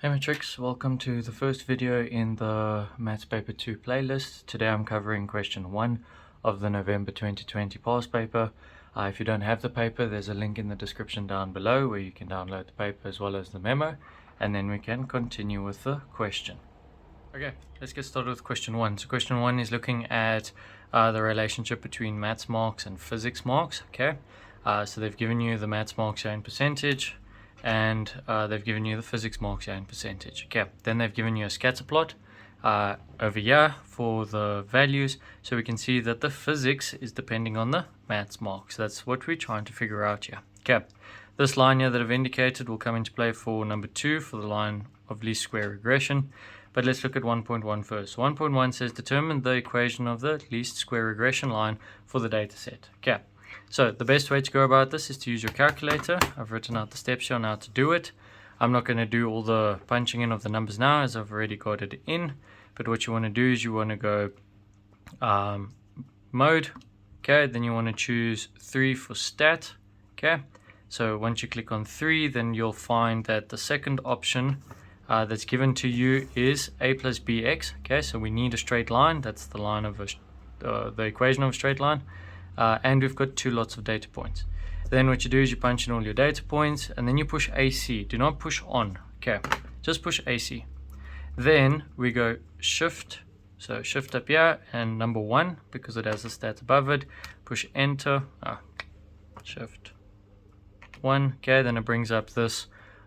Hey Matrix, welcome to the first video in the Maths Paper 2 playlist. Today I'm covering question 1 of the November 2020 past paper. If you don't have the paper, there's a link in the description down below where you can download the paper as well as the memo, and then we can continue with the question. Okay, let's get started with question 1. So question 1 is looking at the relationship between maths marks and physics marks. Okay, so they've given you the maths marks here in percentage, and they've given you the physics marks here in percentage. Okay, then they've given you a scatter plot over here for the values, so we can see that the physics is depending on the maths marks. That's what we're trying to figure out here. Okay, this line here that I've indicated will come into play for number 2 for the line of least square regression. But let's look at 1.1 first. 1.1 says determine the equation of the least square regression line for the data set. Okay, so the best way to go about this is to use your calculator. I've written out the steps here on how to do it. I'm not going to do all the punching in of the numbers now as I've already got it in. But what you want to do is you want to go mode. Okay, then you want to choose 3 for stat. Okay, so once you click on 3, then you'll find that the second option that's given to you is a plus bx. Okay, so we need a straight line. That's the line of the equation of a straight line, and we've got 2 lots of data points. Then what you do is you punch in all your data points, and then you push AC. Do not push on. Okay, just push AC. Then we go shift. So shift up here and number 1 because it has a stat above it. Push enter. Shift 1. Okay, then it brings up this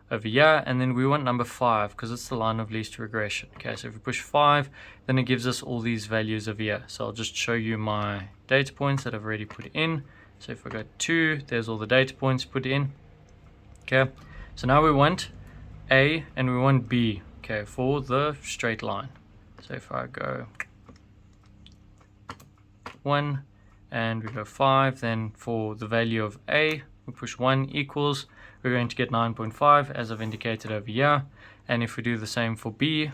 over here, and then we want number 5 because it's the line of least regression. Okay, so if we push 5, then it gives us all these values over here. So I'll just show you my data points that I've already put in. So if I go 2, there's all the data points put in. Okay, so now we want A and we want B, okay, for the straight line. So if I go 1 and we go 5, then for the value of A, we push 1 equals, we're going to get 9.5 as I've indicated over here. And if we do the same for B,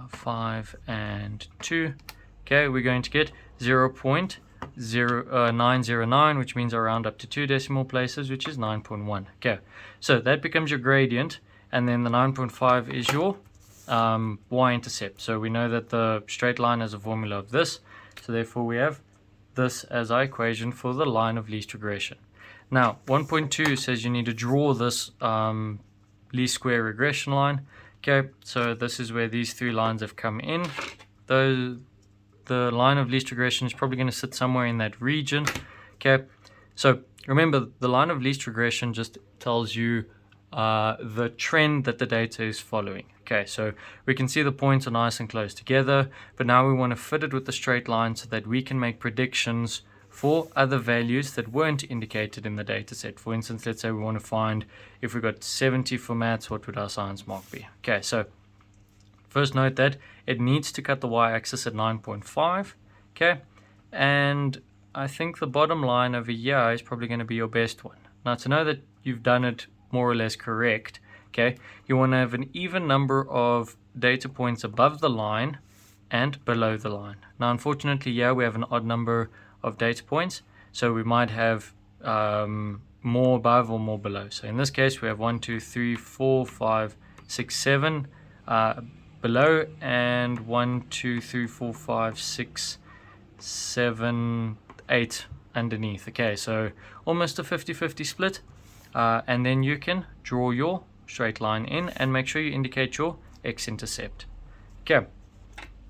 5 and 2, okay, we're going to get 0.0909, which means I round up to 2 decimal places, which is 9.1. Okay, so that becomes your gradient, and then the 9.5 is your y-intercept. So we know that the straight line has a formula of this, so therefore we have this as our equation for the line of least regression. Now 1.2 says you need to draw this least square regression line. Okay, so this is where these 3 lines have come in. The line of least regression is probably going to sit somewhere in that region. Okay, so remember the line of least regression just tells you the trend that the data is following. Okay, so we can see the points are nice and close together, but now we want to fit it with the straight line so that we can make predictions for other values that weren't indicated in the data set. For instance, let's say we want to find if we got 70 for maths, what would our science mark be? Okay, so first note that it needs to cut the y-axis at 9.5. Okay, and I think the bottom line over here is probably going to be your best one. Now, to know that you've done it more or less correct, okay, you want to have an even number of data points above the line and below the line. Now, unfortunately, yeah, we have an odd number of data points, so we might have more above or more below. So in this case, we have 1, 2, 3, 4, 5, 6, 7 below, and 1, 2, 3, 4, 5, 6, 7, 8 underneath. Okay, so almost a 50-50 split. And then you can draw your straight line in and make sure you indicate your x-intercept. Okay,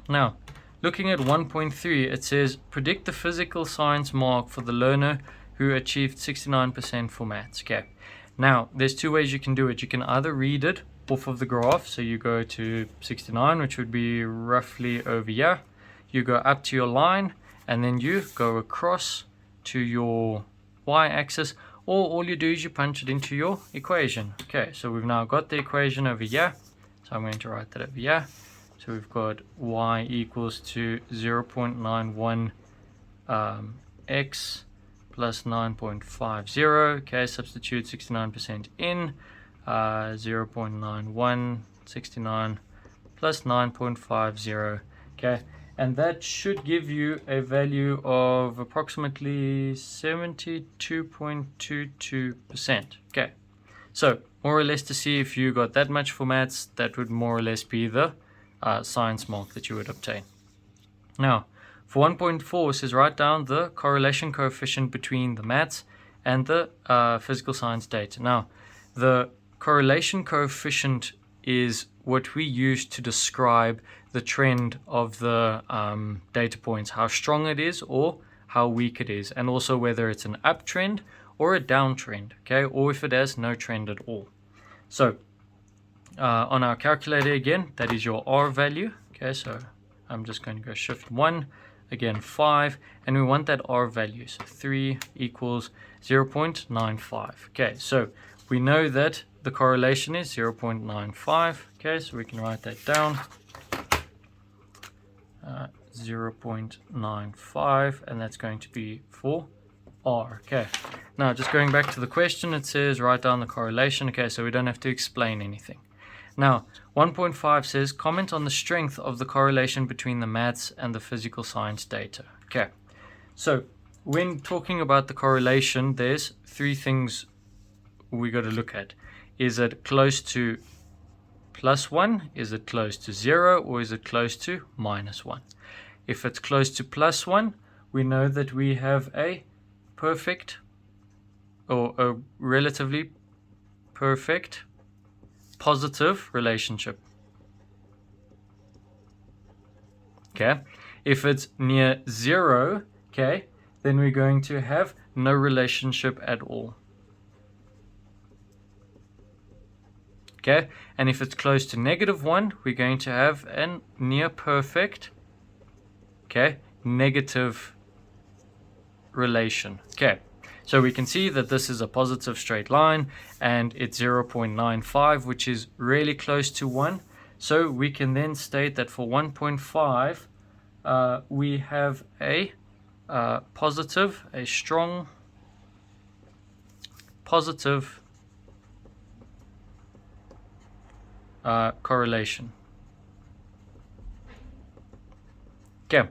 now looking at 1.3, it says predict the physical science mark for the learner who achieved 69% for maths. Okay, now there's 2 ways you can do it. You can either read it off of the graph, so you go to 69, which would be roughly over here. You go up to your line, and then you go across to your y-axis, or all you do is you punch it into your equation. Okay, so we've now got the equation over here, so I'm going to write that over here. So we've got y equals to 0.91 x plus 9.50. Okay, substitute 69% in, 0.91, 69 plus 9.50. Okay, and that should give you a value of approximately 72.22%. Okay, So more or less to see if you got that much for maths, that would more or less be the science mark that you would obtain. Now, for 1.4, it says write down the correlation coefficient between the maths and the physical science data. Now, the correlation coefficient is what we use to describe the trend of the data points, how strong it is or how weak it is, and also whether it's an uptrend or a downtrend, okay, or if it has no trend at all. So on our calculator again, that is your R value, okay, so I'm just going to go shift 1, again 5, and we want that R value, so 3 equals 0.95. Okay, so we know that the correlation is 0.95, okay, so we can write that down, 0.95, and that's going to be for R. Okay, now just going back to the question, it says write down the correlation, okay, so we don't have to explain anything. Now, 1.5 says comment on the strength of the correlation between the maths and the physical science data. Okay, so when talking about the correlation, there's three things we got to look at. Is it close to +1? Is it close to 0? Or is it close to -1? If it's close to +1, we know that we have a perfect or a relatively perfect positive relationship. Okay, if it's near 0, okay, then we're going to have no relationship at all. Okay, and if it's close to -1, we're going to have a near perfect, okay, negative relation. Okay, so we can see that this is a positive straight line and it's 0.95, which is really close to 1. So we can then state that for 1.5 we have a positive, a strong positive correlation. Okay.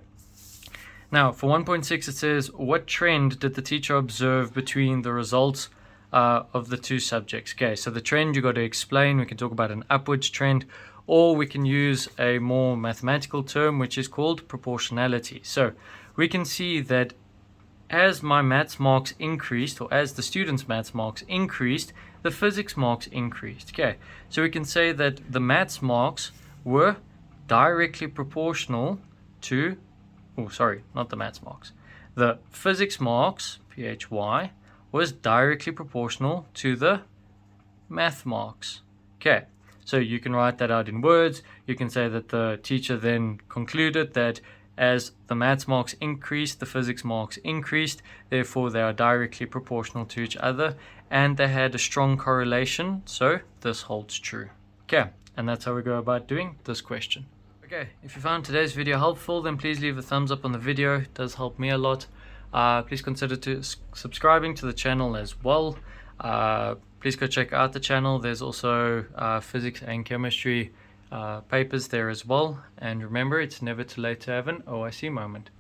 Now, for 1.6, it says, what trend did the teacher observe between the results of the two subjects? Okay, so the trend you got to explain. We can talk about an upwards trend, or we can use a more mathematical term, which is called proportionality. So we can see that as my maths marks increased, or as the students' maths marks increased, the physics marks increased. Okay, so we can say that the maths marks were directly proportional to, oh sorry, not the maths marks, the physics marks, PHY, was directly proportional to the math marks. Okay, so you can write that out in words. You can say that the teacher then concluded that as the maths marks increased, the physics marks increased, therefore they are directly proportional to each other, and they had a strong correlation, so this holds true. Okay, and that's how we go about doing this question. Okay, if you found today's video helpful, then please leave a thumbs up on the video. It does help me a lot. Please consider subscribing to the channel as well. Please go check out the channel. There's also physics and chemistry papers there as well. And remember, it's never too late to have an OIC moment.